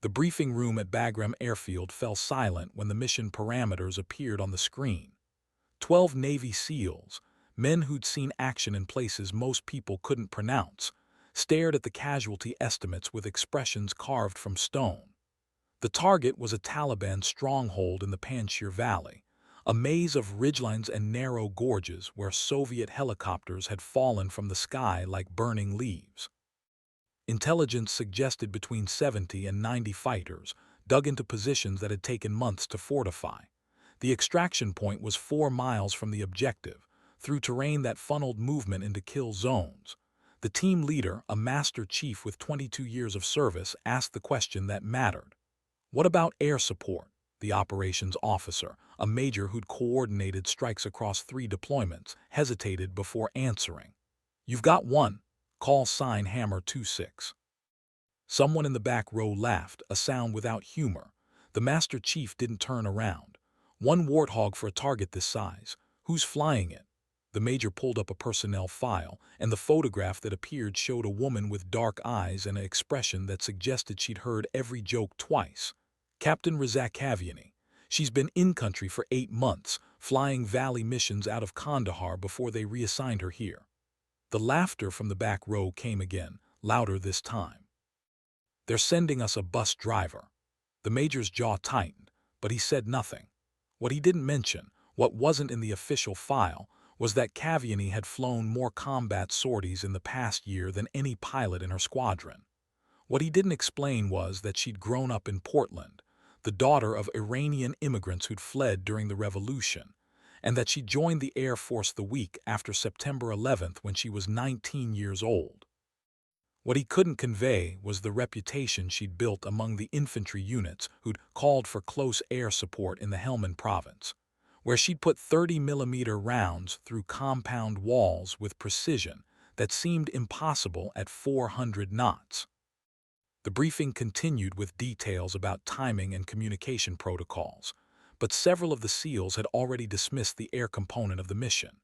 The briefing room at Bagram Airfield fell silent when the mission parameters appeared on the screen. 12 Navy SEALs, men who'd seen action in places most people couldn't pronounce, stared at the casualty estimates with expressions carved from stone. The target was a Taliban stronghold in the Panjshir Valley, a maze of ridgelines and narrow gorges where Soviet helicopters had fallen from the sky like burning leaves. Intelligence suggested between 70 and 90 fighters, dug into positions that had taken months to fortify. The extraction point was 4 miles from the objective, through terrain that funneled movement into kill zones. The team leader, a master chief with 22 years of service, asked the question that mattered. What about air support? The operations officer, a major who'd coordinated strikes across 3 deployments, hesitated before answering. You've got one. Call sign Hammer 26. Someone in the back row laughed, a sound without humor. The master chief didn't turn around. One warthog for a target this size. Who's flying it? The major pulled up a personnel file, and the photograph that appeared showed a woman with dark eyes and an expression that suggested she'd heard every joke twice. Captain Rizakaviani. She's been in-country for 8 months, flying Valley missions out of Kandahar before they reassigned her here. The laughter from the back row came again, louder this time. They're sending us a bus driver. The major's jaw tightened, but he said nothing. What he didn't mention, what wasn't in the official file, was that Kaviani had flown more combat sorties in the past year than any pilot in her squadron. What he didn't explain was that she'd grown up in Portland, the daughter of Iranian immigrants who'd fled during the revolution, and that she joined the Air Force the week after September 11th when she was 19 years old. What he couldn't convey was the reputation she'd built among the infantry units who'd called for close air support in the Helmand province, where she'd put 30mm rounds through compound walls with precision that seemed impossible at 400 knots. The briefing continued with details about timing and communication protocols, but several of the SEALs had already dismissed the air component of the mission.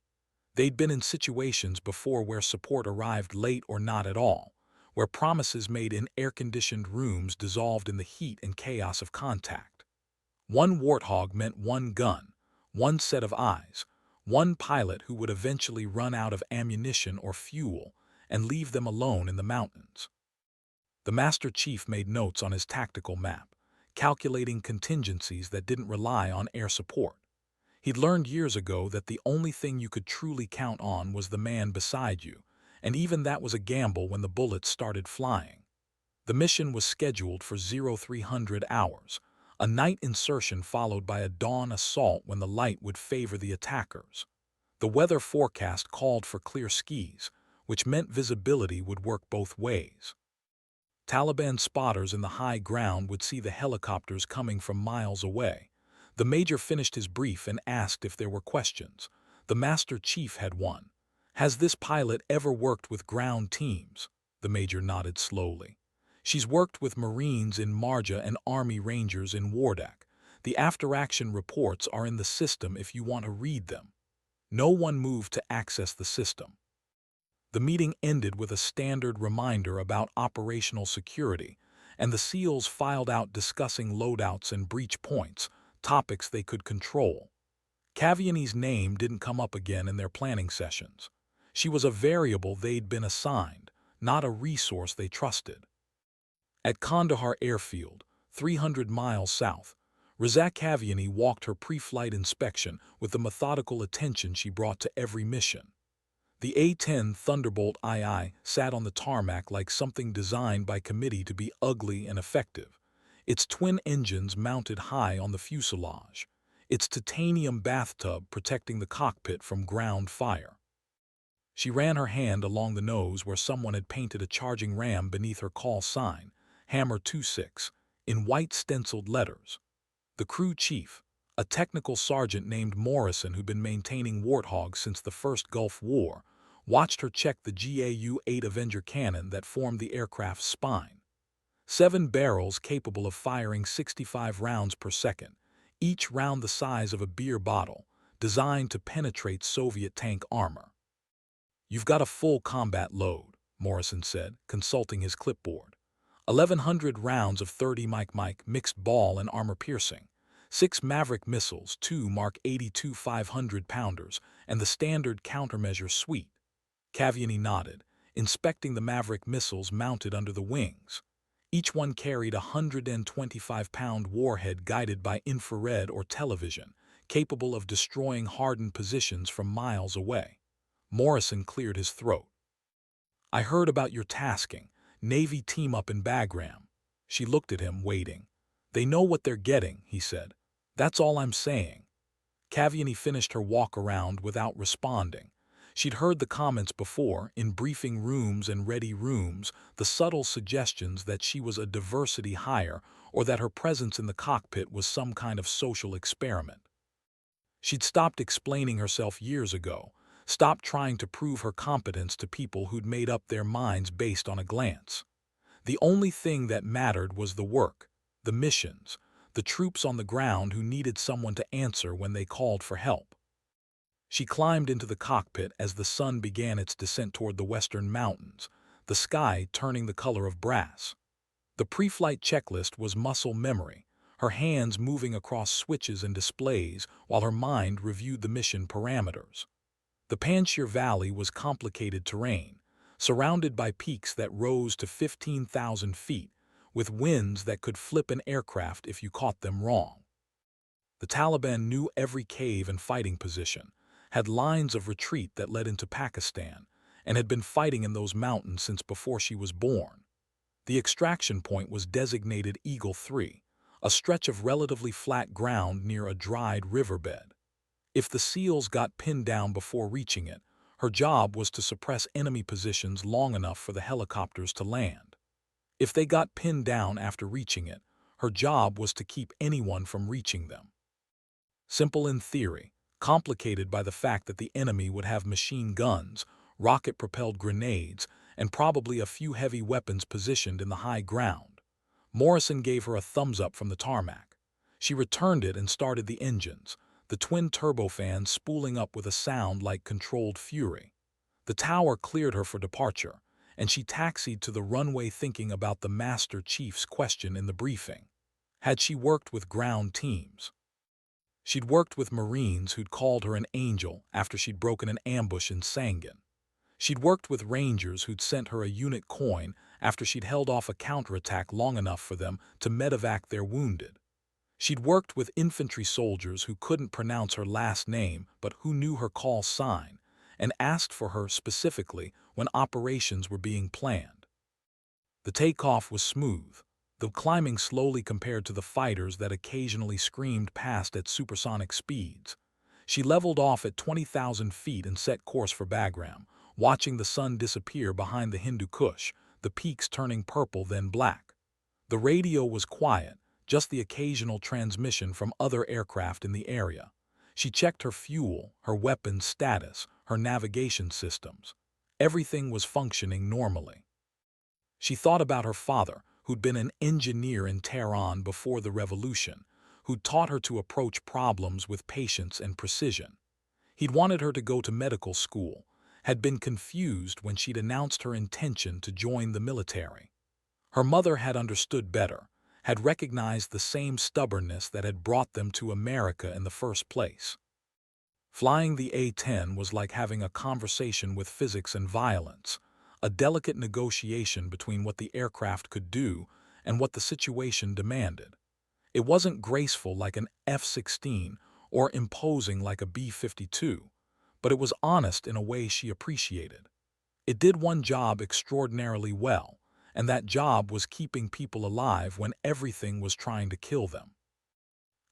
They'd been in situations before where support arrived late or not at all, where promises made in air-conditioned rooms dissolved in the heat and chaos of contact. One warthog meant one gun, one set of eyes, one pilot who would eventually run out of ammunition or fuel and leave them alone in the mountains. The Master Chief made notes on his tactical map, calculating contingencies that didn't rely on air support. He'd learned years ago that the only thing you could truly count on was the man beside you, and even that was a gamble when the bullets started flying. The mission was scheduled for 0300 hours, a night insertion followed by a dawn assault when the light would favor the attackers. The weather forecast called for clear skies, which meant visibility would work both ways. Taliban spotters in the high ground would see the helicopters coming from miles away. The major finished his brief and asked if there were questions. The Master Chief had one. Has this pilot ever worked with ground teams? The major nodded slowly. She's worked with Marines in Marja and Army Rangers in Wardak. The after-action reports are in the system if you want to read them. No one moved to access the system. The meeting ended with a standard reminder about operational security, and the SEALs filed out discussing loadouts and breach points, topics they could control. Kaviani's name didn't come up again in their planning sessions. She was a variable they'd been assigned, not a resource they trusted. At Kandahar Airfield, 300 miles south, Rizakaviani walked her pre-flight inspection with the methodical attention she brought to every mission. The A-10 Thunderbolt II sat on the tarmac like something designed by committee to be ugly and effective, its twin engines mounted high on the fuselage, its titanium bathtub protecting the cockpit from ground fire. She ran her hand along the nose where someone had painted a charging ram beneath her call sign, Hammer 26, in white stenciled letters. The crew chief, a technical sergeant named Morrison who'd been maintaining Warthogs since the First Gulf War, watched her check the GAU-8 Avenger cannon that formed the aircraft's spine. 7 barrels capable of firing 65 rounds per second, each round the size of a beer bottle, designed to penetrate Soviet tank armor. You've got a full combat load, Morrison said, consulting his clipboard. 1,100 rounds of 30 Mike mixed ball and armor-piercing, 6 Maverick missiles, 2 Mark 82 500-pounders, and the standard countermeasure suite. Kaviani nodded, inspecting the Maverick missiles mounted under the wings. Each one carried a 125-pound warhead guided by infrared or television, capable of destroying hardened positions from miles away. Morrison cleared his throat. "I heard about your tasking. Navy team-up in Bagram." She looked at him, waiting. "They know what they're getting," he said. "That's all I'm saying." Kaviani finished her walk around without responding. She'd heard the comments before, in briefing rooms and ready rooms, the subtle suggestions that she was a diversity hire or that her presence in the cockpit was some kind of social experiment. She'd stopped explaining herself years ago, stopped trying to prove her competence to people who'd made up their minds based on a glance. The only thing that mattered was the work, the missions, the troops on the ground who needed someone to answer when they called for help. She climbed into the cockpit as the sun began its descent toward the western mountains, the sky turning the color of brass. The pre-flight checklist was muscle memory, her hands moving across switches and displays while her mind reviewed the mission parameters. The Panjshir Valley was complicated terrain, surrounded by peaks that rose to 15,000 feet, with winds that could flip an aircraft if you caught them wrong. The Taliban knew every cave and fighting position, had lines of retreat that led into Pakistan, and had been fighting in those mountains since before she was born. The extraction point was designated Eagle 3, a stretch of relatively flat ground near a dried riverbed. If the SEALs got pinned down before reaching it, her job was to suppress enemy positions long enough for the helicopters to land. If they got pinned down after reaching it, her job was to keep anyone from reaching them. Simple in theory, complicated by the fact that the enemy would have machine guns, rocket-propelled grenades, and probably a few heavy weapons positioned in the high ground. Morrison gave her a thumbs-up from the tarmac. She returned it and started the engines, the twin turbofans spooling up with a sound like controlled fury. The tower cleared her for departure, and she taxied to the runway thinking about the Master Chief's question in the briefing. Had she worked with ground teams? She'd worked with Marines who'd called her an angel after she'd broken an ambush in Sangin. She'd worked with Rangers who'd sent her a unit coin after she'd held off a counterattack long enough for them to medevac their wounded. She'd worked with infantry soldiers who couldn't pronounce her last name but who knew her call sign and asked for her specifically when operations were being planned. The takeoff was smooth, though climbing slowly compared to the fighters that occasionally screamed past at supersonic speeds. She leveled off at 20,000 feet and set course for Bagram, watching the sun disappear behind the Hindu Kush, the peaks turning purple then black. The radio was quiet, just the occasional transmission from other aircraft in the area. She checked her fuel, her weapons status, her navigation systems. Everything was functioning normally. She thought about her father, who'd been an engineer in Tehran before the revolution, who'd taught her to approach problems with patience and precision. He'd wanted her to go to medical school, had been confused when she'd announced her intention to join the military. Her mother had understood better, had recognized the same stubbornness that had brought them to America in the first place. Flying the A-10 was like having a conversation with physics and violence, a delicate negotiation between what the aircraft could do and what the situation demanded. It wasn't graceful like an F-16 or imposing like a B-52, but it was honest in a way she appreciated. It did one job extraordinarily well, and that job was keeping people alive when everything was trying to kill them.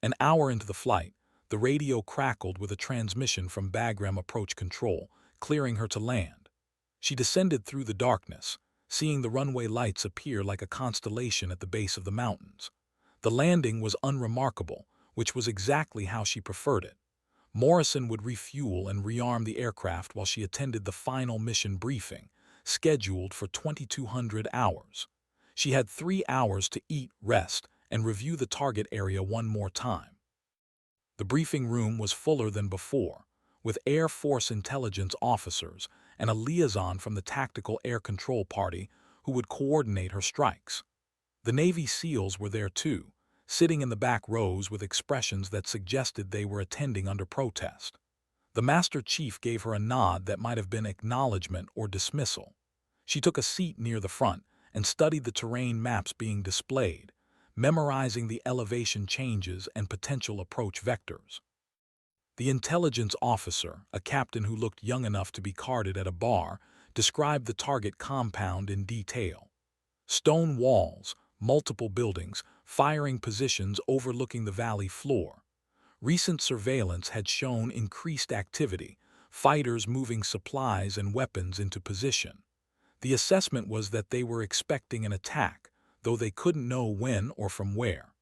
An hour into the flight, the radio crackled with a transmission from Bagram Approach Control, clearing her to land. She descended through the darkness, seeing the runway lights appear like a constellation at the base of the mountains. The landing was unremarkable, which was exactly how she preferred it. Morrison would refuel and rearm the aircraft while she attended the final mission briefing, scheduled for 2,200 hours. She had 3 hours to eat, rest, and review the target area one more time. The briefing room was fuller than before, with Air Force intelligence officers and a liaison from the Tactical Air Control Party who would coordinate her strikes. The Navy SEALs were there too, sitting in the back rows with expressions that suggested they were attending under protest. The Master Chief gave her a nod that might have been acknowledgement or dismissal. She took a seat near the front and studied the terrain maps being displayed, memorizing the elevation changes and potential approach vectors. The intelligence officer, a captain who looked young enough to be carded at a bar, described the target compound in detail. Stone walls, multiple buildings, firing positions overlooking the valley floor. Recent surveillance had shown increased activity, fighters moving supplies and weapons into position. The assessment was that they were expecting an attack, though they couldn't know when or from where.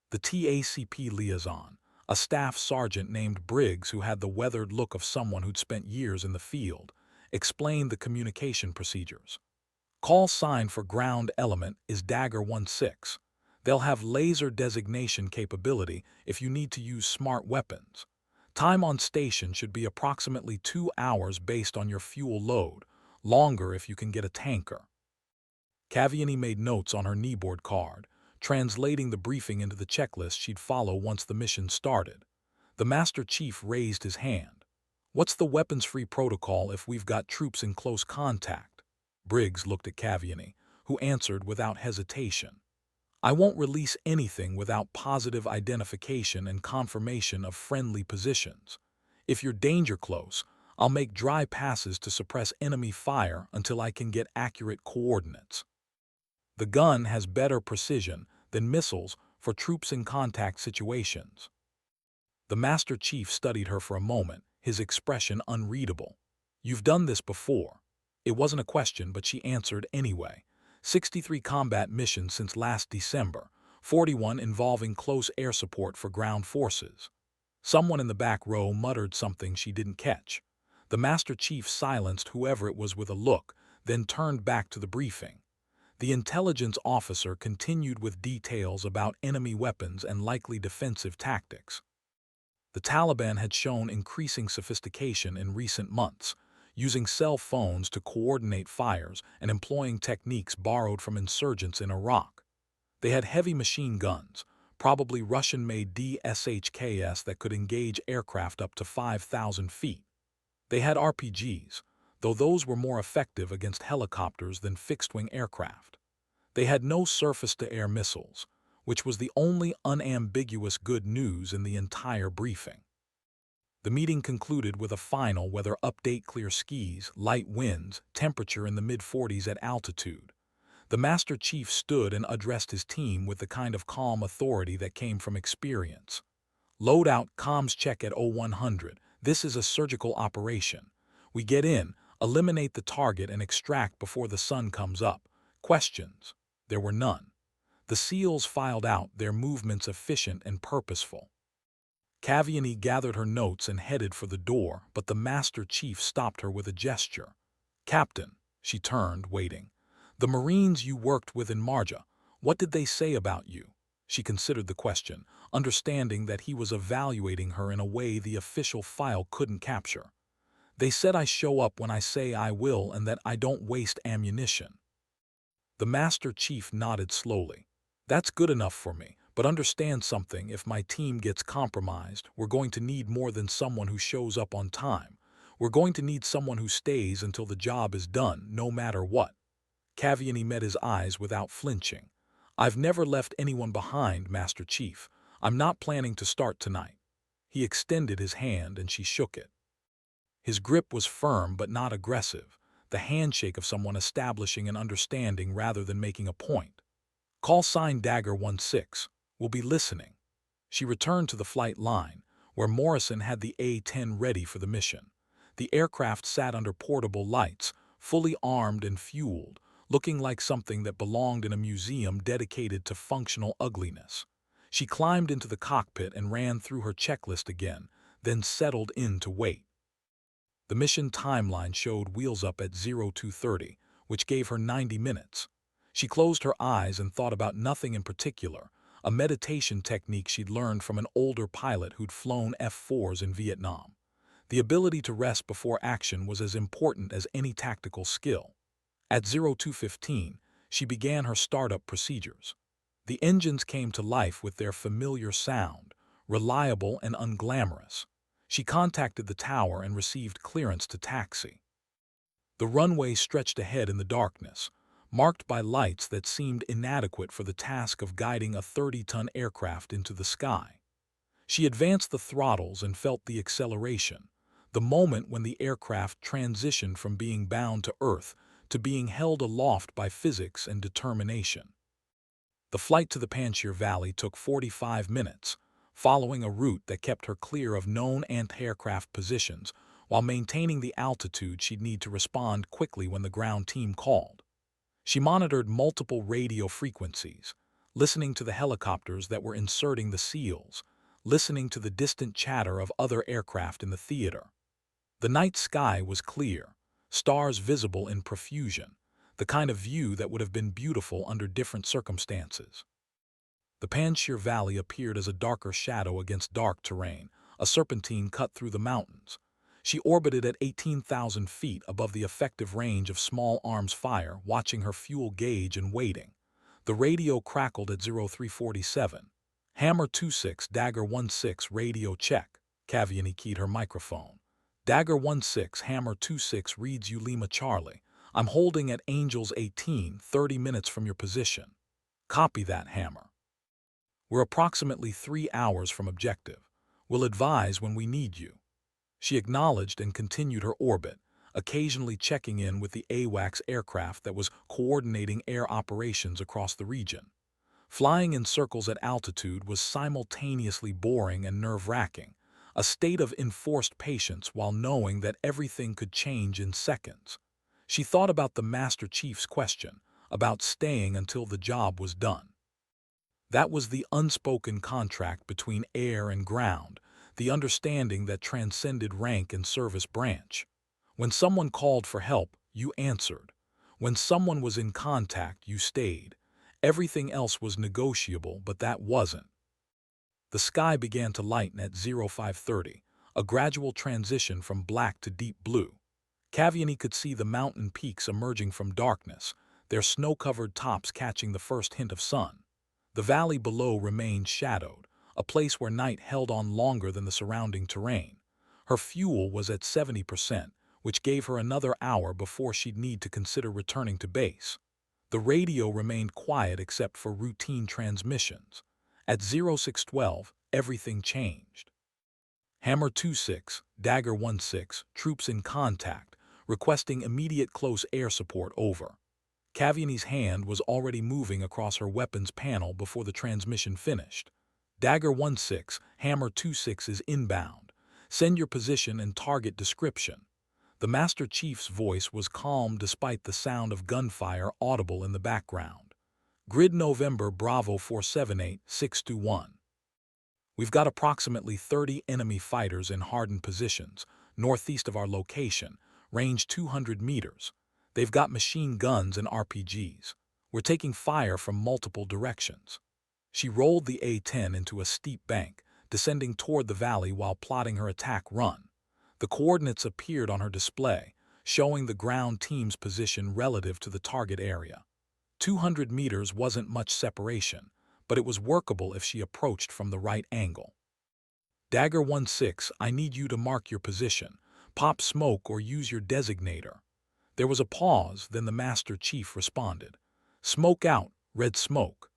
The TACP liaison, a staff sergeant named Briggs who had the weathered look of someone who'd spent years in the field, explained the communication procedures. Call sign for ground element is Dagger 16. They'll have laser designation capability if you need to use smart weapons. Time on station should be approximately 2 hours based on your fuel load, longer if you can get a tanker. Kaviani made notes on her kneeboard card, translating the briefing into the checklist she'd follow once the mission started. The Master Chief raised his hand. What's the weapons-free protocol if we've got troops in close contact? Briggs looked at Kaviani, who answered without hesitation. I won't release anything without positive identification and confirmation of friendly positions. If you're danger close, I'll make dry passes to suppress enemy fire until I can get accurate coordinates. The gun has better precision than missiles for troops in contact situations. The Master Chief studied her for a moment, his expression unreadable. You've done this before. It wasn't a question, but she answered anyway. 63 combat missions since last December, 41 involving close air support for ground forces. Someone in the back row muttered something she didn't catch. The Master Chief silenced whoever it was with a look, then turned back to the briefing. The intelligence officer continued with details about enemy weapons and likely defensive tactics. The Taliban had shown increasing sophistication in recent months, using cell phones to coordinate fires and employing techniques borrowed from insurgents in Iraq. They had heavy machine guns, probably Russian-made DSHKs that could engage aircraft up to 5,000 feet. They had RPGs, though those were more effective against helicopters than fixed-wing aircraft. They had no surface-to-air missiles, which was the only unambiguous good news in the entire briefing. The meeting concluded with a final weather update: clear skies, light winds, temperature in the mid-40s at altitude. The Master Chief stood and addressed his team with the kind of calm authority that came from experience. Loadout comms check at 0100. This is a surgical operation. We get in, eliminate the target and extract before the sun comes up. Questions? There were none. The SEALs filed out, their movements efficient and purposeful. Kaviani gathered her notes and headed for the door, but the Master Chief stopped her with a gesture. Captain, she turned, waiting. The Marines you worked with in Marja, what did they say about you? She considered the question, understanding that he was evaluating her in a way the official file couldn't capture. They said I show up when I say I will and that I don't waste ammunition. The Master Chief nodded slowly. That's good enough for me. But understand something, if my team gets compromised, we're going to need more than someone who shows up on time. We're going to need someone who stays until the job is done, no matter what. Kaviani met his eyes without flinching. I've never left anyone behind, Master Chief. I'm not planning to start tonight. He extended his hand and she shook it. His grip was firm but not aggressive, the handshake of someone establishing an understanding rather than making a point. Call sign Dagger 16. We'll be listening. She returned to the flight line, where Morrison had the A-10 ready for the mission. The aircraft sat under portable lights, fully armed and fueled, looking like something that belonged in a museum dedicated to functional ugliness. She climbed into the cockpit and ran through her checklist again, then settled in to wait. The mission timeline showed wheels up at 0230, which gave her 90 minutes. She closed her eyes and thought about nothing in particular, a meditation technique she'd learned from an older pilot who'd flown F-4s in Vietnam. The ability to rest before action was as important as any tactical skill. At 0215, she began her startup procedures. The engines came to life with their familiar sound, reliable and unglamorous. She contacted the tower and received clearance to taxi. The runway stretched ahead in the darkness, marked by lights that seemed inadequate for the task of guiding a 30-ton aircraft into the sky. She advanced the throttles and felt the acceleration, the moment when the aircraft transitioned from being bound to Earth to being held aloft by physics and determination. The flight to the Panjshir Valley took 45 minutes, following a route that kept her clear of known anti-aircraft positions while maintaining the altitude she'd need to respond quickly when the ground team called. She monitored multiple radio frequencies, listening to the helicopters that were inserting the SEALs, listening to the distant chatter of other aircraft in the theater. The night sky was clear, stars visible in profusion, the kind of view that would have been beautiful under different circumstances. The Panjshir Valley appeared as a darker shadow against dark terrain, a serpentine cut through the mountains. She orbited at 18,000 feet above the effective range of small arms fire, watching her fuel gauge and waiting. The radio crackled at 0347. Hammer 26, Dagger 16, radio check. Kaviani keyed her microphone. Dagger 16, Hammer 26 reads you Lima Charlie. I'm holding at Angels A-10, 30 minutes from your position. Copy that, Hammer. We're approximately 3 hours from objective. We'll advise when we need you. She acknowledged and continued her orbit, occasionally checking in with the AWACS aircraft that was coordinating air operations across the region. Flying in circles at altitude was simultaneously boring and nerve-wracking, a state of enforced patience while knowing that everything could change in seconds. She thought about the Master Chief's question, about staying until the job was done. That was the unspoken contract between air and ground, the understanding that transcended rank and service branch. When someone called for help, you answered. When someone was in contact, you stayed. Everything else was negotiable, but that wasn't. The sky began to lighten at 0530, a gradual transition from black to deep blue. Kaviani could see the mountain peaks emerging from darkness, their snow-covered tops catching the first hint of sun. The valley below remained shadowed, a place where night held on longer than the surrounding terrain. Her fuel was at 70%, which gave her another hour before she'd need to consider returning to base. The radio remained quiet except for routine transmissions. At 0612, everything changed. Hammer 26, Dagger 16, troops in contact, requesting immediate close air support over. Kaviani's hand was already moving across her weapons panel before the transmission finished. Dagger 16, Hammer 26 is inbound. Send your position and target description. The Master Chief's voice was calm despite the sound of gunfire audible in the background. Grid November Bravo 478, 621. We've got approximately 30 enemy fighters in hardened positions, northeast of our location, range 200 meters. They've got machine guns and RPGs. We're taking fire from multiple directions. She rolled the A-10 into a steep bank, descending toward the valley while plotting her attack run. The coordinates appeared on her display, showing the ground team's position relative to the target area. 200 meters wasn't much separation, but it was workable if she approached from the right angle. Dagger 16, I need you to mark your position. Pop smoke or use your designator. There was a pause, then the Master Chief responded. Smoke out, red smoke.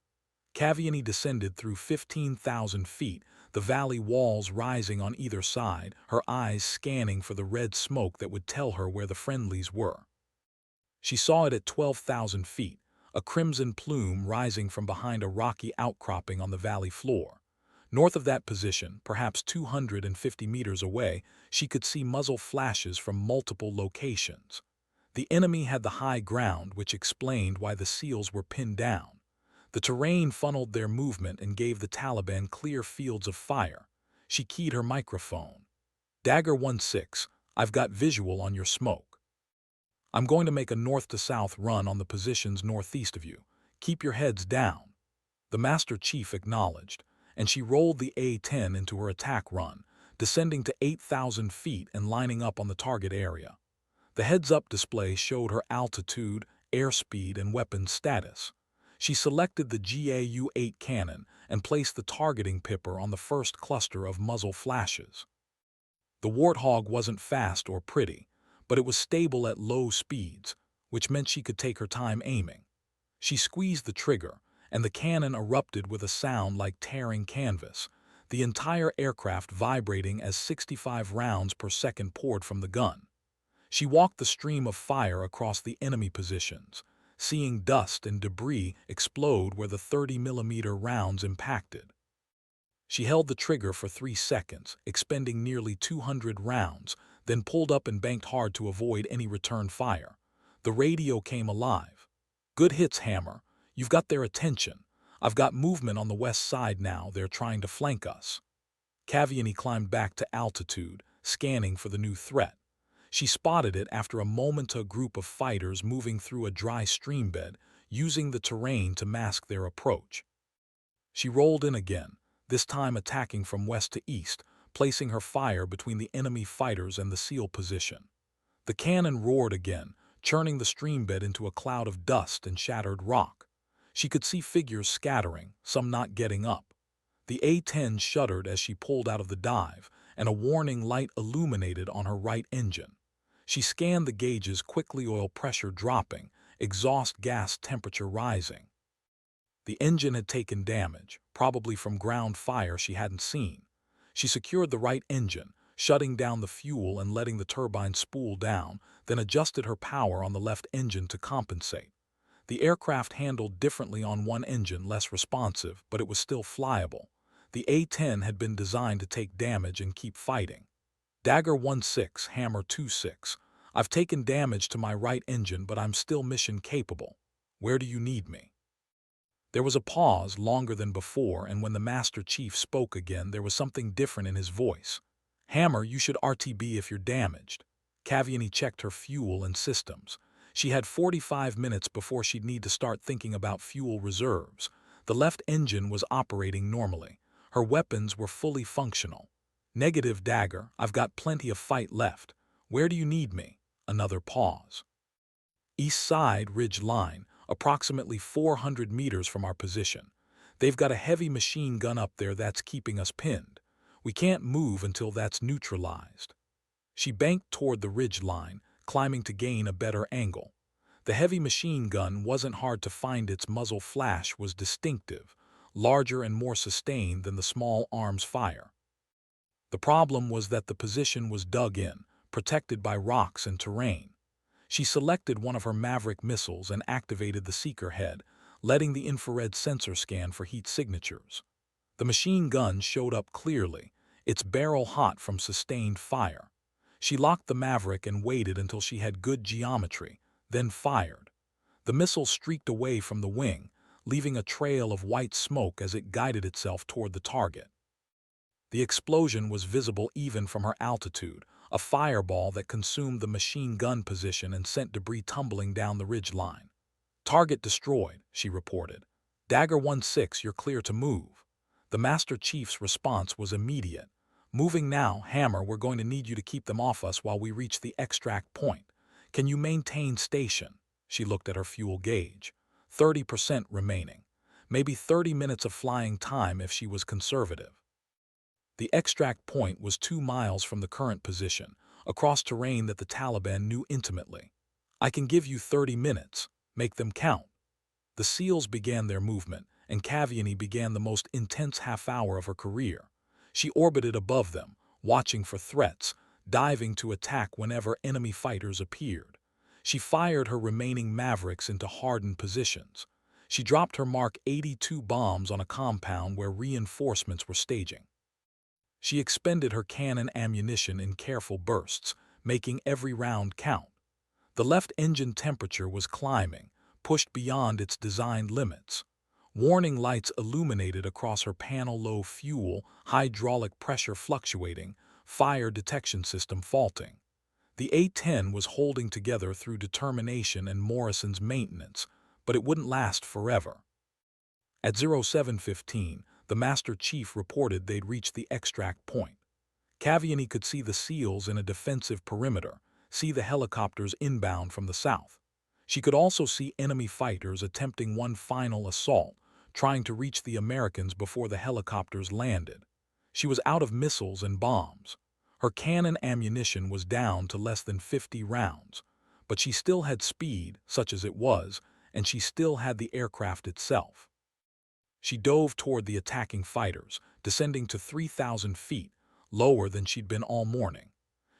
Kaviani descended through 15,000 feet, the valley walls rising on either side, her eyes scanning for the red smoke that would tell her where the friendlies were. She saw it at 12,000 feet, a crimson plume rising from behind a rocky outcropping on the valley floor. North of that position, perhaps 250 meters away, she could see muzzle flashes from multiple locations. The enemy had the high ground, which explained why the SEALs were pinned down. The terrain funneled their movement and gave the Taliban clear fields of fire. She keyed her microphone. Dagger 16, I've got visual on your smoke. I'm going to make a north-to-south run on the positions northeast of you. Keep your heads down. The Master Chief acknowledged, and she rolled the A-10 into her attack run, descending to 8,000 feet and lining up on the target area. The heads-up display showed her altitude, airspeed, and weapons status. She selected the GAU-8 cannon and placed the targeting pipper on the first cluster of muzzle flashes. The Warthog wasn't fast or pretty, but it was stable at low speeds, which meant she could take her time aiming. She squeezed the trigger, and the cannon erupted with a sound like tearing canvas, the entire aircraft vibrating as 65 rounds per second poured from the gun. She walked the stream of fire across the enemy positions, seeing dust and debris explode where the 30mm rounds impacted. She held the trigger for 3 seconds, expending nearly 200 rounds, then pulled up and banked hard to avoid any return fire. The radio came alive. "Good hits, Hammer. You've got their attention. I've got movement on the west side now. They're trying to flank us." Caviani climbed back to altitude, scanning for the new threat. She spotted it after a moment, a group of fighters moving through a dry streambed, using the terrain to mask their approach. She rolled in again, this time attacking from west to east, placing her fire between the enemy fighters and the SEAL position. The cannon roared again, churning the streambed into a cloud of dust and shattered rock. She could see figures scattering, some not getting up. The A-10 shuddered as she pulled out of the dive, and a warning light illuminated on her right engine. She scanned the gauges quickly, oil pressure dropping, exhaust gas temperature rising. The engine had taken damage, probably from ground fire she hadn't seen. She secured the right engine, shutting down the fuel and letting the turbine spool down, then adjusted her power on the left engine to compensate. The aircraft handled differently on one engine, less responsive, but it was still flyable. The A-10 had been designed to take damage and keep fighting. Dagger 1-6, Hammer 2-6. I've taken damage to my right engine, but I'm still mission capable. Where do you need me? There was a pause longer than before, and when the Master Chief spoke again, there was something different in his voice. "Hammer, you should RTB if you're damaged." Caviani checked her fuel and systems. She had 45 minutes before she'd need to start thinking about fuel reserves. The left engine was operating normally. Her weapons were fully functional. "Negative, Dagger. I've got plenty of fight left. Where do you need me?" Another pause. "East side ridge line, approximately 400 meters from our position. They've got a heavy machine gun up there that's keeping us pinned. We can't move until that's neutralized." She banked toward the ridge line, climbing to gain a better angle. The heavy machine gun wasn't hard to find. Its muzzle flash was distinctive, larger and more sustained than the small arms fire. The problem was that the position was dug in, protected by rocks and terrain. She selected one of her Maverick missiles and activated the seeker head, letting the infrared sensor scan for heat signatures. The machine gun showed up clearly, its barrel hot from sustained fire. She locked the Maverick and waited until she had good geometry, then fired. The missile streaked away from the wing, leaving a trail of white smoke as it guided itself toward the target. The explosion was visible even from her altitude, a fireball that consumed the machine gun position and sent debris tumbling down the ridge line. "Target destroyed," she reported. "Dagger 1-6, you're clear to move." The Master Chief's response was immediate. "Moving now, Hammer. We're going to need you to keep them off us while we reach the extract point. Can you maintain station?" She looked at her fuel gauge. 30% remaining. Maybe 30 minutes of flying time if she was conservative. The extract point was 2 miles from the current position, across terrain that the Taliban knew intimately. "I can give you 30 minutes. Make them count." The SEALs began their movement, and Caviani began the most intense half-hour of her career. She orbited above them, watching for threats, diving to attack whenever enemy fighters appeared. She fired her remaining Mavericks into hardened positions. She dropped her Mark 82 bombs on a compound where reinforcements were staging. She expended her cannon ammunition in careful bursts, making every round count. The left engine temperature was climbing, pushed beyond its designed limits. Warning lights illuminated across her panel: low fuel, hydraulic pressure fluctuating, fire detection system faulting. The A-10 was holding together through determination and Morrison's maintenance, but it wouldn't last forever. At 07:15, the Master Chief reported they'd reached the extract point. Caviani could see the SEALs in a defensive perimeter, see the helicopters inbound from the south. She could also see enemy fighters attempting one final assault, trying to reach the Americans before the helicopters landed. She was out of missiles and bombs. Her cannon ammunition was down to less than 50 rounds, but she still had speed, such as it was, and she still had the aircraft itself. She dove toward the attacking fighters, descending to 3,000 feet, lower than she'd been all morning.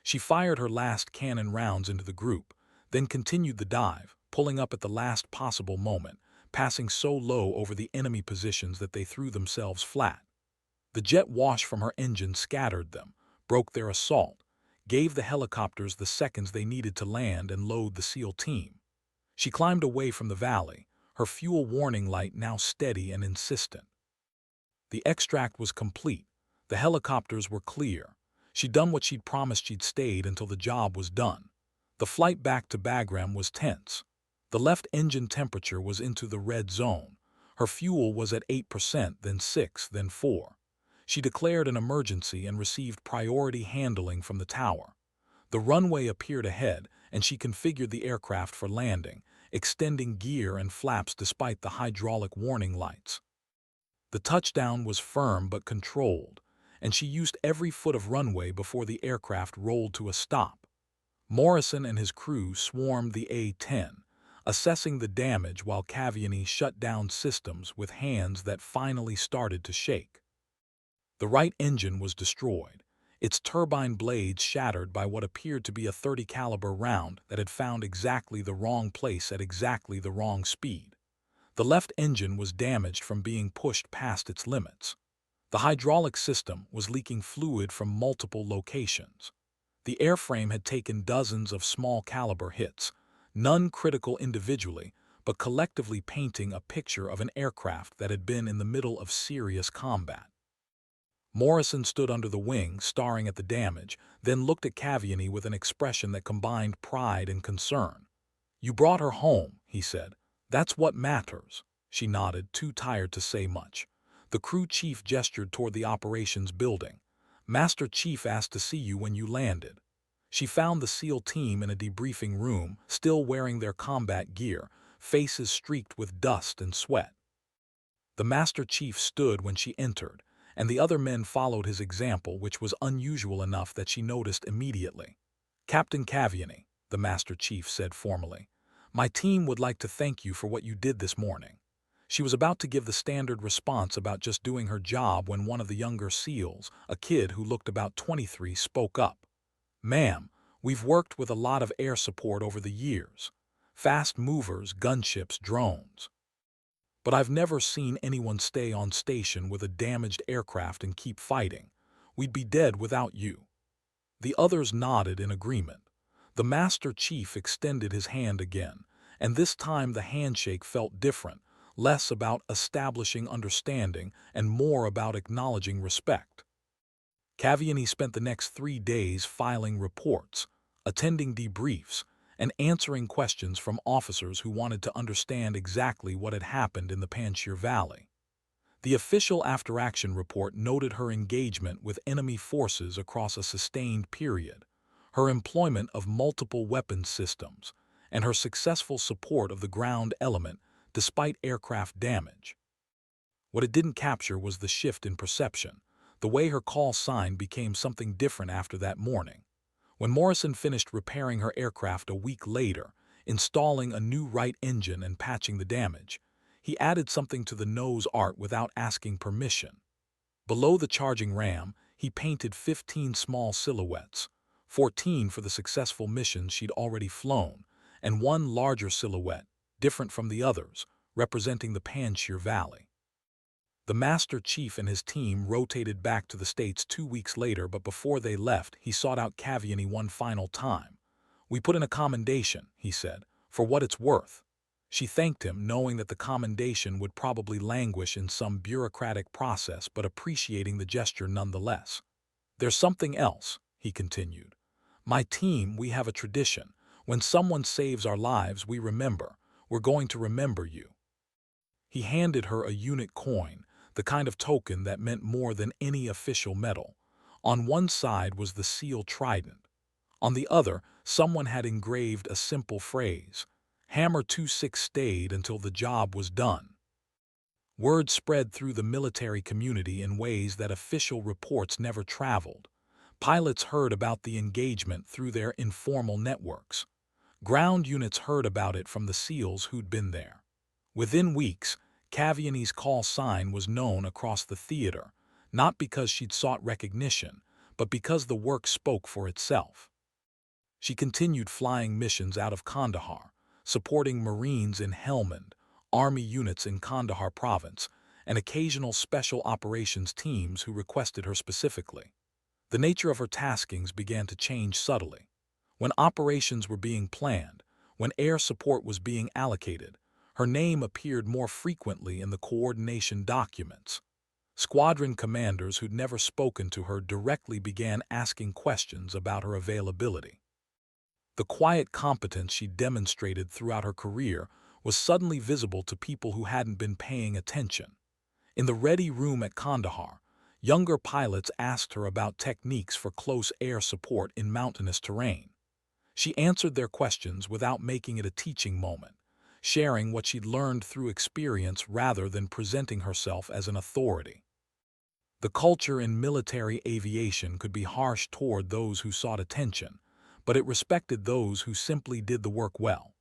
She fired her last cannon rounds into the group, then continued the dive, pulling up at the last possible moment, passing so low over the enemy positions that they threw themselves flat. The jet wash from her engine scattered them, broke their assault, gave the helicopters the seconds they needed to land and load the SEAL team. She climbed away from the valley, her fuel warning light now steady and insistent. The extract was complete. The helicopters were clear. She'd done what she'd promised. She'd stayed until the job was done. The flight back to Bagram was tense. The left engine temperature was into the red zone. Her fuel was at 8%, then 6, then 4. She declared an emergency and received priority handling from the tower. The runway appeared ahead, and she configured the aircraft for landing, extending gear and flaps despite the hydraulic warning lights. The touchdown was firm but controlled, and she used every foot of runway before the aircraft rolled to a stop. Morrison and his crew swarmed the A-10, assessing the damage while Cavani shut down systems with hands that finally started to shake. The right engine was destroyed, its turbine blades shattered by what appeared to be a .30 caliber round that had found exactly the wrong place at exactly the wrong speed. The left engine was damaged from being pushed past its limits. The hydraulic system was leaking fluid from multiple locations. The airframe had taken dozens of small-caliber hits, none critical individually, but collectively painting a picture of an aircraft that had been in the middle of serious combat. Morrison stood under the wing, staring at the damage, then looked at Cavani with an expression that combined pride and concern. "You brought her home," he said. "That's what matters." She nodded, too tired to say much. The crew chief gestured toward the operations building. "Master Chief asked to see you when you landed." She found the SEAL team in a debriefing room, still wearing their combat gear, faces streaked with dust and sweat. The Master Chief stood when she entered, and the other men followed his example, which was unusual enough that she noticed immediately. "Captain Cavani," the Master Chief said formally, "my team would like to thank you for what you did this morning." She was about to give the standard response about just doing her job when one of the younger SEALs, a kid who looked about 23, spoke up. "Ma'am, we've worked with a lot of air support over the years. Fast movers, gunships, drones. But I've never seen anyone stay on station with a damaged aircraft and keep fighting. We'd be dead without you." The others nodded in agreement. The Master Chief extended his hand again, and this time the handshake felt different, less about establishing understanding and more about acknowledging respect. Cavani spent the next 3 days filing reports, attending debriefs, and answering questions from officers who wanted to understand exactly what had happened in the Panjshir Valley. The official after-action report noted her engagement with enemy forces across a sustained period, her employment of multiple weapons systems, and her successful support of the ground element despite aircraft damage. What it didn't capture was the shift in perception. The way her call sign became something different after that morning. When Morrison finished repairing her aircraft a week later, installing a new right engine and patching the damage, he added something to the nose art without asking permission. Below the charging ram, he painted 15 small silhouettes, 14 for the successful missions she'd already flown, and one larger silhouette, different from the others, representing the Panjshir Valley. The Master Chief and his team rotated back to the States 2 weeks later, but before they left, he sought out Cavani one final time. "We put in a commendation," he said, "for what it's worth." She thanked him, knowing that the commendation would probably languish in some bureaucratic process, but appreciating the gesture nonetheless. "There's something else," he continued. "My team, we have a tradition. When someone saves our lives, we remember. We're going to remember you." He handed her a unit coin, the kind of token that meant more than any official medal. On one side was the SEAL trident. On the other, someone had engraved a simple phrase, Hammer 26 stayed until the job was done. Word spread through the military community in ways that official reports never traveled. Pilots heard about the engagement through their informal networks. Ground units heard about it from the SEALs who'd been there. Within weeks, Caviani's call sign was known across the theater, not because she'd sought recognition, but because the work spoke for itself. She continued flying missions out of Kandahar, supporting Marines in Helmand, Army units in Kandahar province, and occasional special operations teams who requested her specifically. The nature of her taskings began to change subtly. When operations were being planned, when air support was being allocated, her name appeared more frequently in the coordination documents. Squadron commanders who'd never spoken to her directly began asking questions about her availability. The quiet competence she demonstrated throughout her career was suddenly visible to people who hadn't been paying attention. In the ready room at Kandahar, younger pilots asked her about techniques for close air support in mountainous terrain. She answered their questions without making it a teaching moment, sharing what she'd learned through experience rather than presenting herself as an authority. The culture in military aviation could be harsh toward those who sought attention, but it respected those who simply did the work well.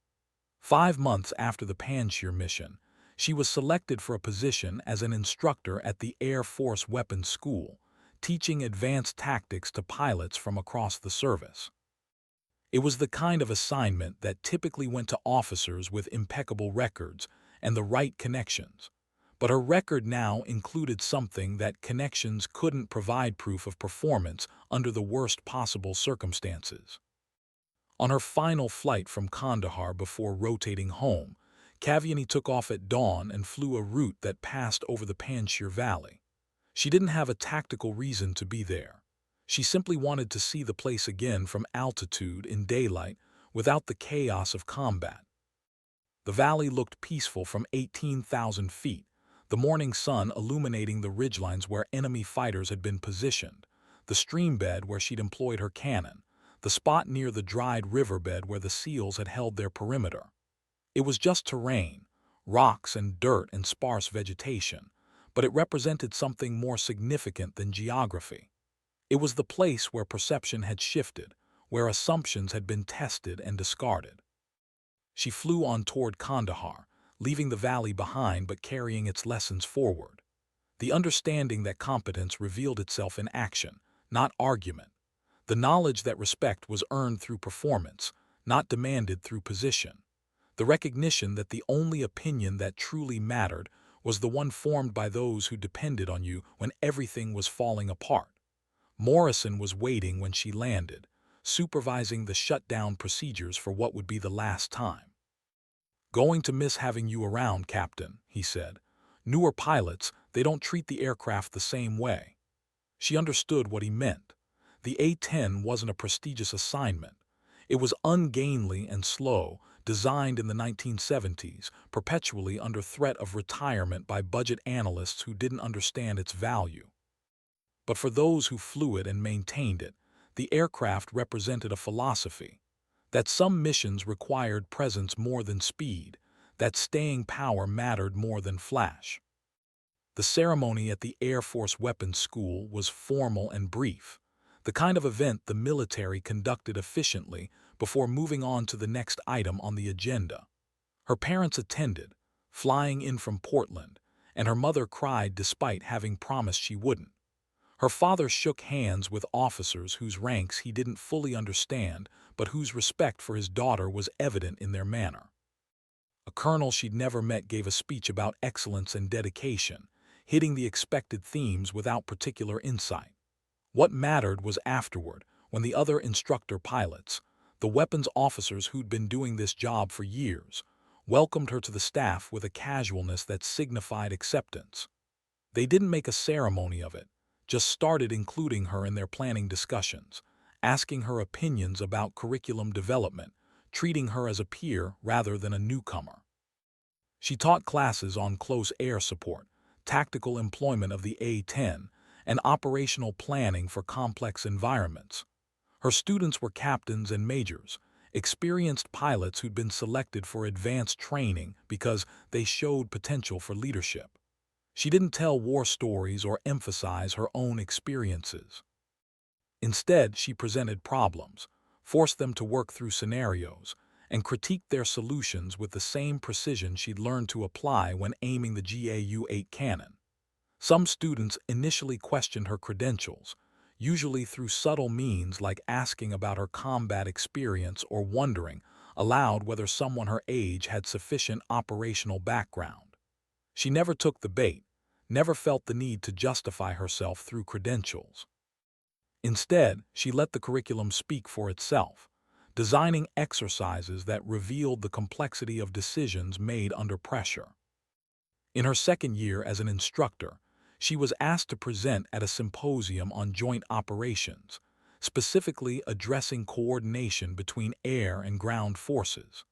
5 months after the Panjshir mission, she was selected for a position as an instructor at the Air Force Weapons School, teaching advanced tactics to pilots from across the service. It was the kind of assignment that typically went to officers with impeccable records and the right connections. But her record now included something that connections couldn't provide: proof of performance under the worst possible circumstances. On her final flight from Kandahar before rotating home, Caviani took off at dawn and flew a route that passed over the Panjshir Valley. She didn't have a tactical reason to be there. She simply wanted to see the place again from altitude in daylight without the chaos of combat. The valley looked peaceful from 18,000 feet, the morning sun illuminating the ridgelines where enemy fighters had been positioned, the streambed where she'd employed her cannon, the spot near the dried riverbed where the SEALs had held their perimeter. It was just terrain, rocks and dirt and sparse vegetation, but it represented something more significant than geography. It was the place where perception had shifted, where assumptions had been tested and discarded. She flew on toward Kandahar, leaving the valley behind but carrying its lessons forward. The understanding that competence revealed itself in action, not argument. The knowledge that respect was earned through performance, not demanded through position. The recognition that the only opinion that truly mattered was the one formed by those who depended on you when everything was falling apart. Morrison was waiting when she landed, supervising the shutdown procedures for what would be the last time. "Going to miss having you around, Captain," he said. "Newer pilots, they don't treat the aircraft the same way." She understood what he meant. The A-10 wasn't a prestigious assignment. It was ungainly and slow, designed in the 1970s, perpetually under threat of retirement by budget analysts who didn't understand its value. But for those who flew it and maintained it, the aircraft represented a philosophy: that some missions required presence more than speed, that staying power mattered more than flash. The ceremony at the Air Force Weapons School was formal and brief, the kind of event the military conducted efficiently before moving on to the next item on the agenda. Her parents attended, flying in from Portland, and her mother cried despite having promised she wouldn't. Her father shook hands with officers whose ranks he didn't fully understand, but whose respect for his daughter was evident in their manner. A colonel she'd never met gave a speech about excellence and dedication, hitting the expected themes without particular insight. What mattered was afterward, when the other instructor pilots, the weapons officers who'd been doing this job for years, welcomed her to the staff with a casualness that signified acceptance. They didn't make a ceremony of it, just started including her in their planning discussions, asking her opinions about curriculum development, treating her as a peer rather than a newcomer. She taught classes on close air support, tactical employment of the A-10, and operational planning for complex environments. Her students were captains and majors, experienced pilots who'd been selected for advanced training because they showed potential for leadership. She didn't tell war stories or emphasize her own experiences. Instead, she presented problems, forced them to work through scenarios, and critiqued their solutions with the same precision she'd learned to apply when aiming the GAU-8 cannon. Some students initially questioned her credentials, usually through subtle means like asking about her combat experience or wondering aloud whether someone her age had sufficient operational background. She never took the bait, never felt the need to justify herself through credentials. Instead, she let the curriculum speak for itself, designing exercises that revealed the complexity of decisions made under pressure. In her second year as an instructor, she was asked to present at a symposium on joint operations, specifically addressing coordination between air and ground forces.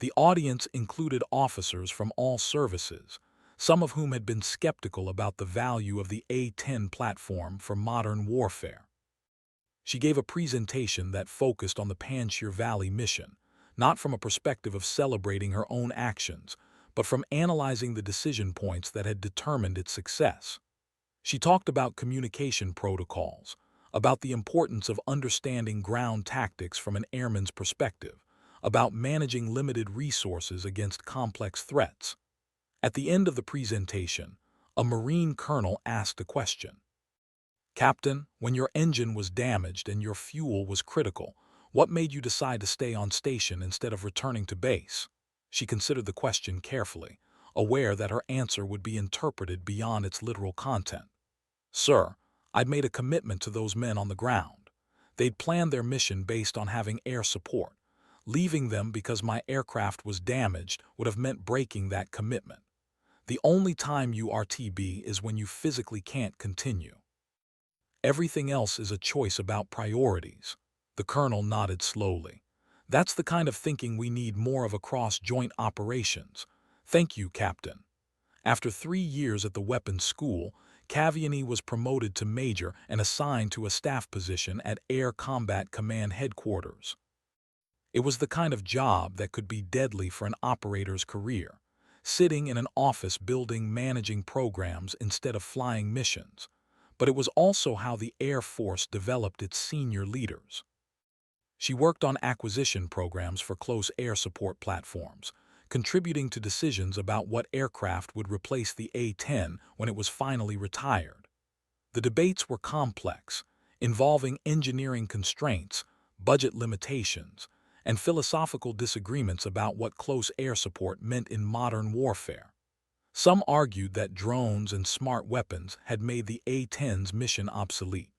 The audience included officers from all services, some of whom had been skeptical about the value of the A-10 platform for modern warfare. She gave a presentation that focused on the Panjshir Valley mission, not from a perspective of celebrating her own actions, but from analyzing the decision points that had determined its success. She talked about communication protocols, about the importance of understanding ground tactics from an airman's perspective, about managing limited resources against complex threats. At the end of the presentation, a Marine colonel asked a question. "Captain, when your engine was damaged and your fuel was critical, what made you decide to stay on station instead of returning to base?" She considered the question carefully, aware that her answer would be interpreted beyond its literal content. "Sir, I'd made a commitment to those men on the ground. They'd planned their mission based on having air support. Leaving them because my aircraft was damaged would have meant breaking that commitment. The only time you RTB is when you physically can't continue. Everything else is a choice about priorities." The colonel nodded slowly. "That's the kind of thinking we need more of across joint operations. Thank you, Captain." After 3 years at the weapons school, Kaviani was promoted to major and assigned to a staff position at Air Combat Command Headquarters. It was the kind of job that could be deadly for an operator's career, sitting in an office building managing programs instead of flying missions. But it was also how the Air Force developed its senior leaders. She worked on acquisition programs for close air support platforms, contributing to decisions about what aircraft would replace the A-10 when it was finally retired. The debates were complex, involving engineering constraints, budget limitations, and philosophical disagreements about what close air support meant in modern warfare. Some argued that drones and smart weapons had made the A-10's mission obsolete.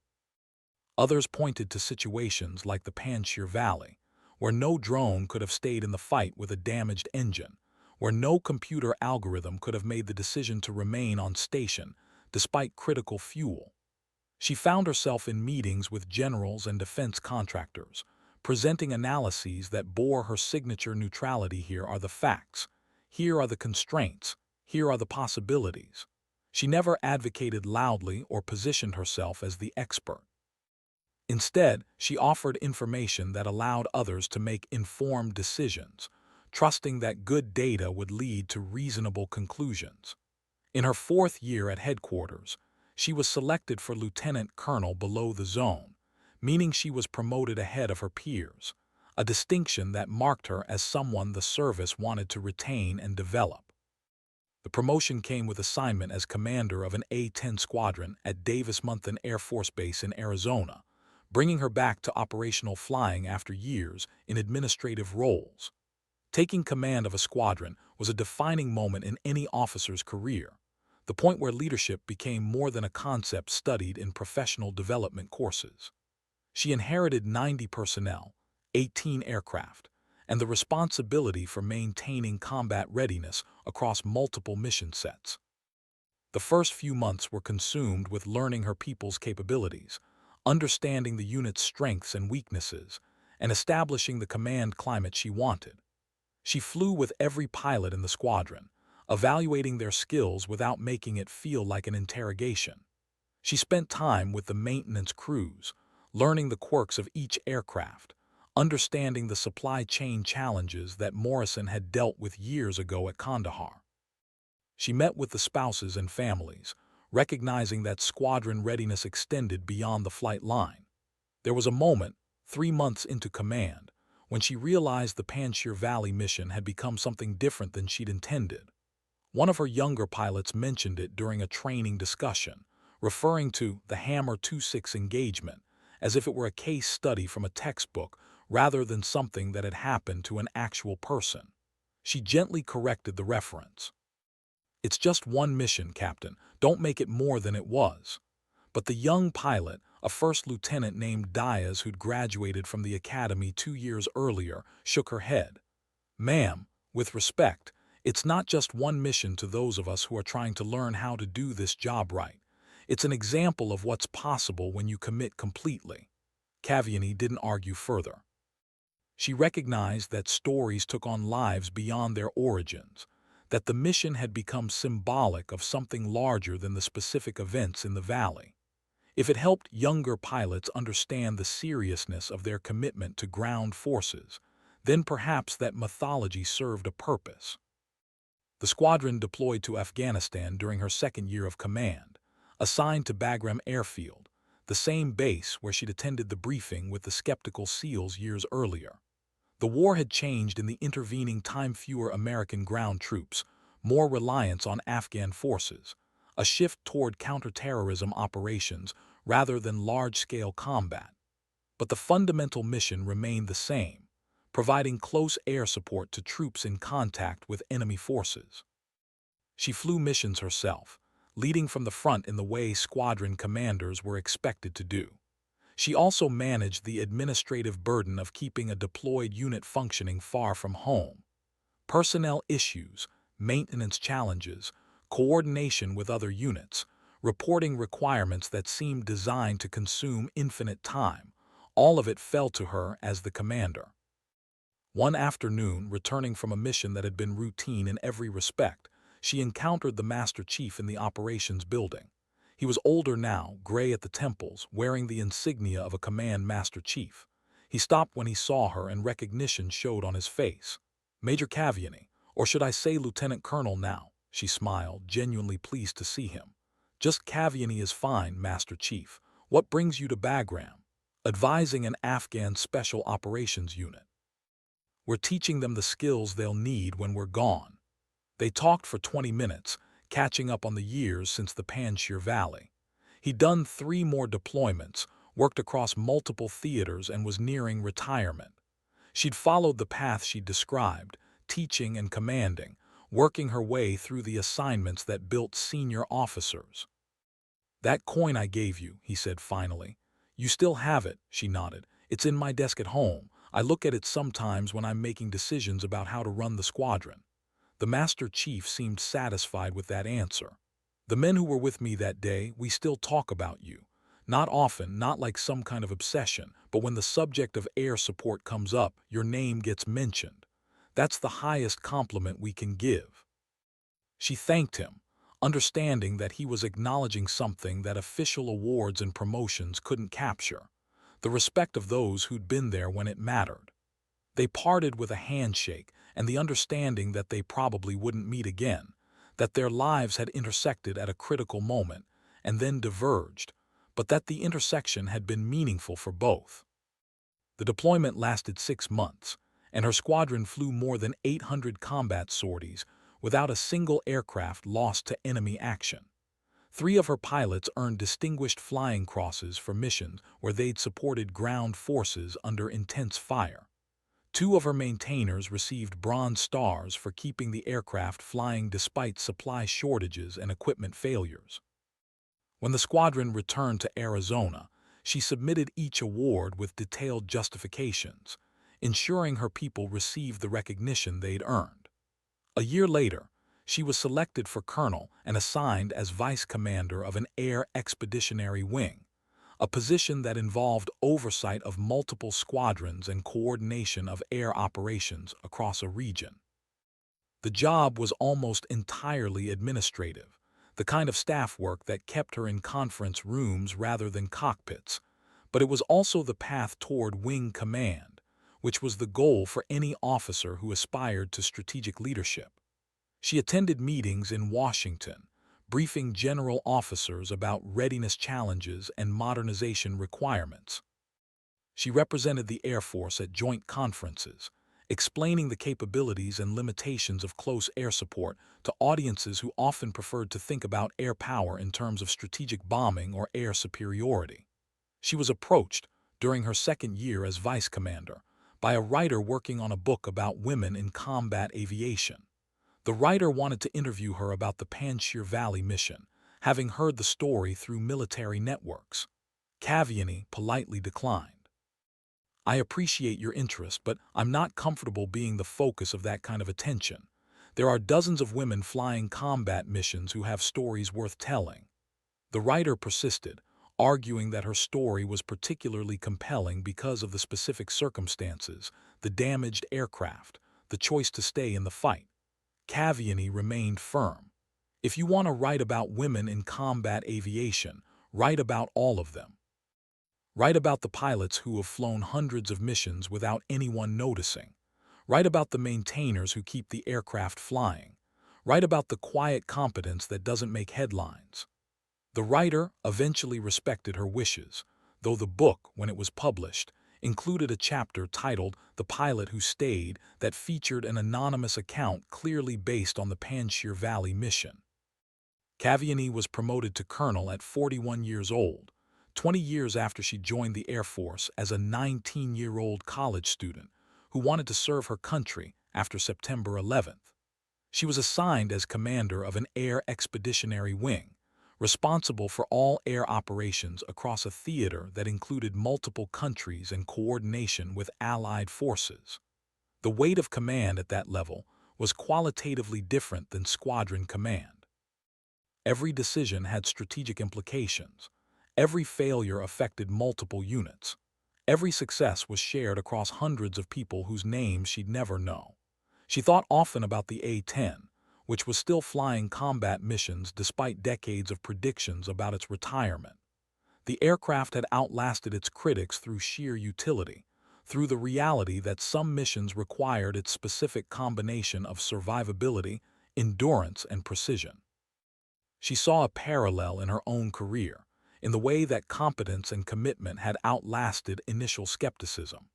Others pointed to situations like the Panjshir Valley, where no drone could have stayed in the fight with a damaged engine, where no computer algorithm could have made the decision to remain on station despite critical fuel. She found herself in meetings with generals and defense contractors, presenting analyses that bore her signature neutrality. Here are the facts. Here are the constraints. Here are the possibilities. She never advocated loudly or positioned herself as the expert. Instead, she offered information that allowed others to make informed decisions, trusting that good data would lead to reasonable conclusions. In her 4th year at headquarters, she was selected for lieutenant colonel below the zone, meaning she was promoted ahead of her peers, a distinction that marked her as someone the service wanted to retain and develop. The promotion came with assignment as commander of an A-10 squadron at Davis-Monthan Air Force Base in Arizona, bringing her back to operational flying after years in administrative roles. Taking command of a squadron was a defining moment in any officer's career, the point where leadership became more than a concept studied in professional development courses. She inherited 90 personnel, 18 aircraft, and the responsibility for maintaining combat readiness across multiple mission sets. The first few months were consumed with learning her people's capabilities, understanding the unit's strengths and weaknesses, and establishing the command climate she wanted. She flew with every pilot in the squadron, evaluating their skills without making it feel like an interrogation. She spent time with the maintenance crews, learning the quirks of each aircraft, understanding the supply chain challenges that Morrison had dealt with years ago at Kandahar. She met with the spouses and families, recognizing that squadron readiness extended beyond the flight line. There was a moment, 3 months into command, when she realized the Panjshir Valley mission had become something different than she'd intended. One of her younger pilots mentioned it during a training discussion, referring to the Hammer 26 engagement as if it were a case study from a textbook rather than something that had happened to an actual person. She gently corrected the reference. "It's just one mission, Captain. Don't make it more than it was." But the young pilot, a first lieutenant named Diaz who'd graduated from the academy 2 years earlier, shook her head. "Ma'am, with respect, it's not just one mission to those of us who are trying to learn how to do this job right. It's an example of what's possible when you commit completely." Kaviani didn't argue further. She recognized that stories took on lives beyond their origins, that the mission had become symbolic of something larger than the specific events in the valley. If it helped younger pilots understand the seriousness of their commitment to ground forces, then perhaps that mythology served a purpose. The squadron deployed to Afghanistan during her second year of command, assigned to Bagram Airfield, the same base where she'd attended the briefing with the skeptical SEALs years earlier. The war had changed in the intervening time: fewer American ground troops, more reliance on Afghan forces, a shift toward counterterrorism operations rather than large-scale combat. But the fundamental mission remained the same, providing close air support to troops in contact with enemy forces. She flew missions herself, leading from the front in the way squadron commanders were expected to do. She also managed the administrative burden of keeping a deployed unit functioning far from home. Personnel issues, maintenance challenges, coordination with other units, reporting requirements that seemed designed to consume infinite time, all of it fell to her as the commander. One afternoon, returning from a mission that had been routine in every respect, she encountered the Master Chief in the operations building. He was older now, gray at the temples, wearing the insignia of a Command Master Chief. He stopped when he saw her and recognition showed on his face. "Major Kaviani, or should I say Lieutenant Colonel now?" she smiled, genuinely pleased to see him. "Just Kaviani is fine, Master Chief. What brings you to Bagram?" "Advising an Afghan Special Operations Unit. We're teaching them the skills they'll need when we're gone." They talked for 20 minutes, catching up on the years since the Panjshir Valley. He'd done 3 more deployments, worked across multiple theaters, and was nearing retirement. She'd followed the path she'd described, teaching and commanding, working her way through the assignments that built senior officers. "That coin I gave you," he said finally. "You still have it," she nodded. "It's in my desk at home. I look at it sometimes when I'm making decisions about how to run the squadron." The Master Chief seemed satisfied with that answer. "The men who were with me that day, we still talk about you. Not often, not like some kind of obsession, but when the subject of air support comes up, your name gets mentioned. That's the highest compliment we can give." She thanked him, understanding that he was acknowledging something that official awards and promotions couldn't capture: the respect of those who'd been there when it mattered. They parted with a handshake and the understanding that they probably wouldn't meet again, that their lives had intersected at a critical moment and then diverged, but that the intersection had been meaningful for both. The deployment lasted 6 months, and her squadron flew more than 800 combat sorties without a single aircraft lost to enemy action. 3 of her pilots earned Distinguished Flying Crosses for missions where they'd supported ground forces under intense fire. 2 of her maintainers received Bronze Stars for keeping the aircraft flying despite supply shortages and equipment failures. When the squadron returned to Arizona, she submitted each award with detailed justifications, ensuring her people received the recognition they'd earned. A year later, she was selected for colonel and assigned as vice commander of an air expeditionary wing, a position that involved oversight of multiple squadrons and coordination of air operations across a region. The job was almost entirely administrative, the kind of staff work that kept her in conference rooms rather than cockpits, but it was also the path toward wing command, which was the goal for any officer who aspired to strategic leadership. She attended meetings in Washington, briefing general officers about readiness challenges and modernization requirements. She represented the Air Force at joint conferences, explaining the capabilities and limitations of close air support to audiences who often preferred to think about air power in terms of strategic bombing or air superiority. She was approached, during her second year as vice commander, by a writer working on a book about women in combat aviation. The writer wanted to interview her about the Panjshir Valley mission, having heard the story through military networks. Kaviani politely declined. "I appreciate your interest, but I'm not comfortable being the focus of that kind of attention. There are dozens of women flying combat missions who have stories worth telling." The writer persisted, arguing that her story was particularly compelling because of the specific circumstances, the damaged aircraft, the choice to stay in the fight. Kaviani remained firm. "If you want to write about women in combat aviation, write about all of them. Write about the pilots who have flown hundreds of missions without anyone noticing. Write about the maintainers who keep the aircraft flying. Write about the quiet competence that doesn't make headlines." The writer eventually respected her wishes, though the book, when it was published, included a chapter titled "The Pilot Who Stayed" that featured an anonymous account clearly based on the Panjshir Valley mission. Kaviani was promoted to colonel at 41 years old, 20 years after she joined the Air Force as a 19-year-old college student who wanted to serve her country after September 11th. She was assigned as commander of an air expeditionary wing, responsible for all air operations across a theater that included multiple countries and coordination with allied forces. The weight of command at that level was qualitatively different than squadron command. Every decision had strategic implications. Every failure affected multiple units. Every success was shared across hundreds of people whose names she'd never know. She thought often about the A-10, which was still flying combat missions despite decades of predictions about its retirement. The aircraft had outlasted its critics through sheer utility, through the reality that some missions required its specific combination of survivability, endurance, and precision. She saw a parallel in her own career, in the way that competence and commitment had outlasted initial skepticism.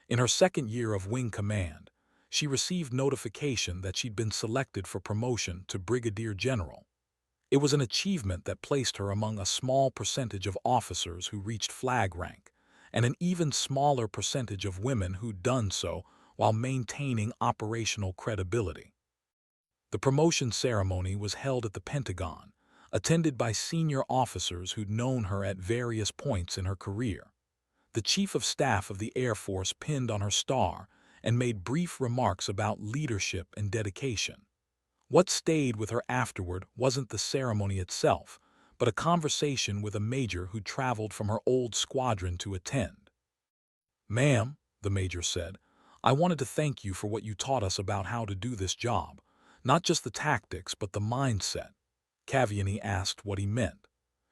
In her second year of wing command, she received notification that she'd been selected for promotion to brigadier general. It was an achievement that placed her among a small percentage of officers who reached flag rank, and an even smaller percentage of women who'd done so while maintaining operational credibility. The promotion ceremony was held at the Pentagon, attended by senior officers who'd known her at various points in her career. The Chief of Staff of the Air Force pinned on her star and made brief remarks about leadership and dedication. What stayed with her afterward wasn't the ceremony itself, but a conversation with a major who'd traveled from her old squadron to attend. "Ma'am," the major said, "I wanted to thank you for what you taught us about how to do this job. Not just the tactics, but the mindset." Kaviani asked what he meant.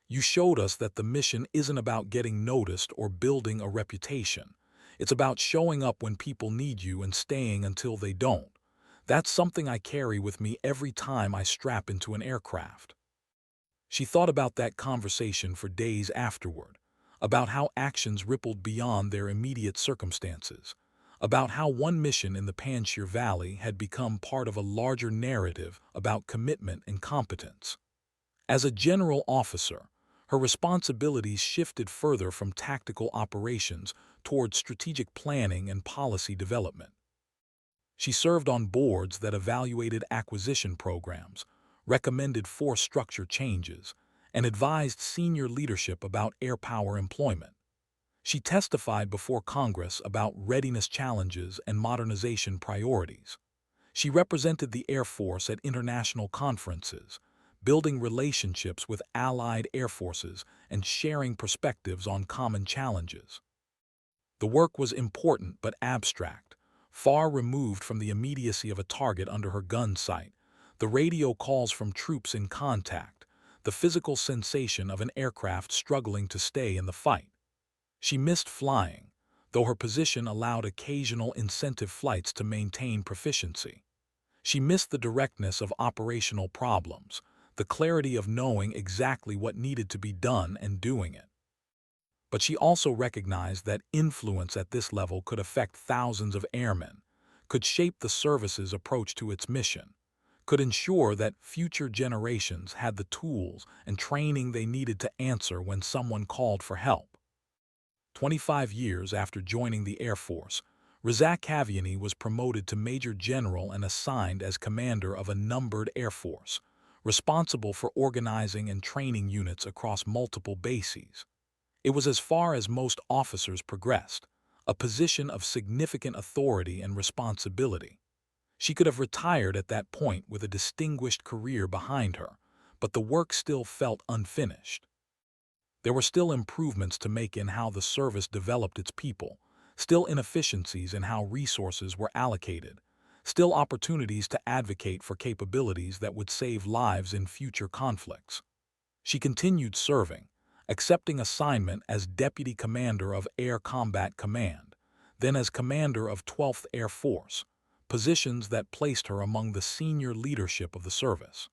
"You showed us that the mission isn't about getting noticed or building a reputation. It's about showing up when people need you and staying until they don't. That's something I carry with me every time I strap into an aircraft." She thought about that conversation for days afterward, about how actions rippled beyond their immediate circumstances, about how one mission in the Panjshir Valley had become part of a larger narrative about commitment and competence. As a general officer, her responsibilities shifted further from tactical operations toward strategic planning and policy development. She served on boards that evaluated acquisition programs, recommended force structure changes, and advised senior leadership about air power employment. She testified before Congress about readiness challenges and modernization priorities. She represented the Air Force at international conferences, building relationships with allied air forces and sharing perspectives on common challenges. The work was important but abstract, far removed from the immediacy of a target under her gun sight, the radio calls from troops in contact, the physical sensation of an aircraft struggling to stay in the fight. She missed flying, though her position allowed occasional incentive flights to maintain proficiency. She missed the directness of operational problems, the clarity of knowing exactly what needed to be done and doing it. But she also recognized that influence at this level could affect thousands of airmen, could shape the service's approach to its mission, could ensure that future generations had the tools and training they needed to answer when someone called for help. 25 years after joining the Air Force, Razak Kaviani was promoted to Major General and assigned as commander of a numbered Air Force, responsible for organizing and training units across multiple bases. It was as far as most officers progressed, a position of significant authority and responsibility. She could have retired at that point with a distinguished career behind her, but the work still felt unfinished. There were still improvements to make in how the service developed its people, still inefficiencies in how resources were allocated, still opportunities to advocate for capabilities that would save lives in future conflicts. She continued serving, accepting assignment as Deputy Commander of Air Combat Command, then as Commander of 12th Air Force, positions that placed her among the senior leadership of the service.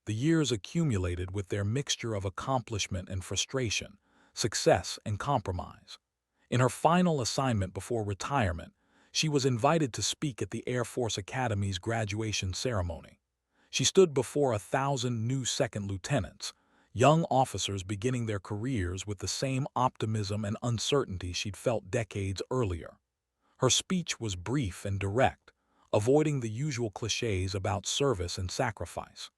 The years accumulated with their mixture of accomplishment and frustration, success and compromise. In her final assignment before retirement, she was invited to speak at the Air Force Academy's graduation ceremony. She stood before 1,000 new second lieutenants, young officers beginning their careers with the same optimism and uncertainty she'd felt decades earlier. Her speech was brief and direct, avoiding the usual cliches about service and sacrifice.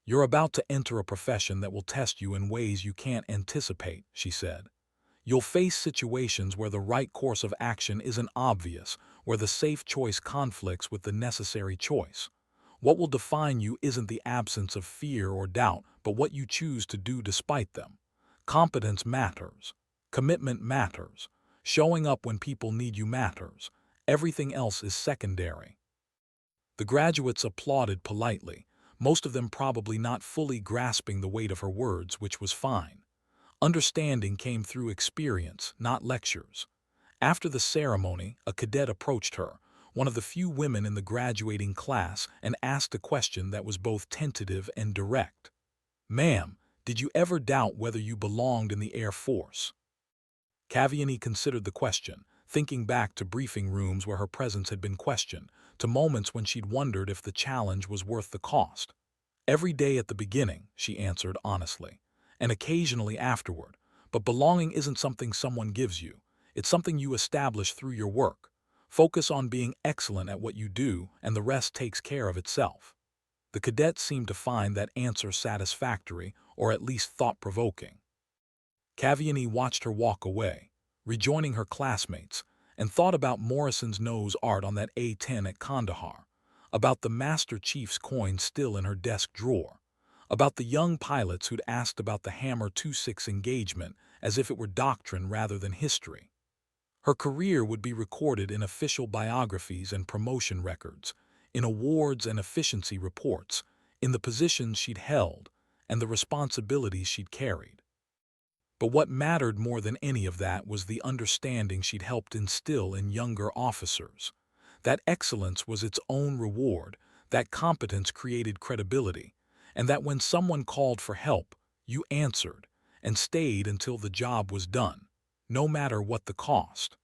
"You're about to enter a profession that will test you in ways you can't anticipate," she said. "You'll face situations where the right course of action isn't obvious, where the safe choice conflicts with the necessary choice. What will define you isn't the absence of fear or doubt, but what you choose to do despite them. Competence matters. Commitment matters. Showing up when people need you matters. Everything else is secondary." The graduates applauded politely, most of them probably not fully grasping the weight of her words, which was fine. Understanding came through experience, not lectures. After the ceremony, a cadet approached her, one of the few women in the graduating class, and asked a question that was both tentative and direct. "Ma'am, did you ever doubt whether you belonged in the Air Force?" Kaviani considered the question, thinking back to briefing rooms where her presence had been questioned, to moments when she'd wondered if the challenge was worth the cost. "Every day at the beginning," she answered honestly, "and occasionally afterward, but belonging isn't something someone gives you. It's something you establish through your work. Focus on being excellent at what you do, and the rest takes care of itself." The cadet seemed to find that answer satisfactory, or at least thought-provoking. Kaviani watched her walk away, rejoining her classmates, and thought about Morrison's nose art on that A-10 at Kandahar, about the Master Chief's coin still in her desk drawer, about the young pilots who'd asked about the Hammer 26 engagement as if it were doctrine rather than history. Her career would be recorded in official biographies and promotion records, in awards and efficiency reports, in the positions she'd held, and the responsibilities she'd carried. But what mattered more than any of that was the understanding she'd helped instill in younger officers. That excellence was its own reward, that competence created credibility, and that when someone called for help, you answered and stayed until the job was done, no matter what the cost.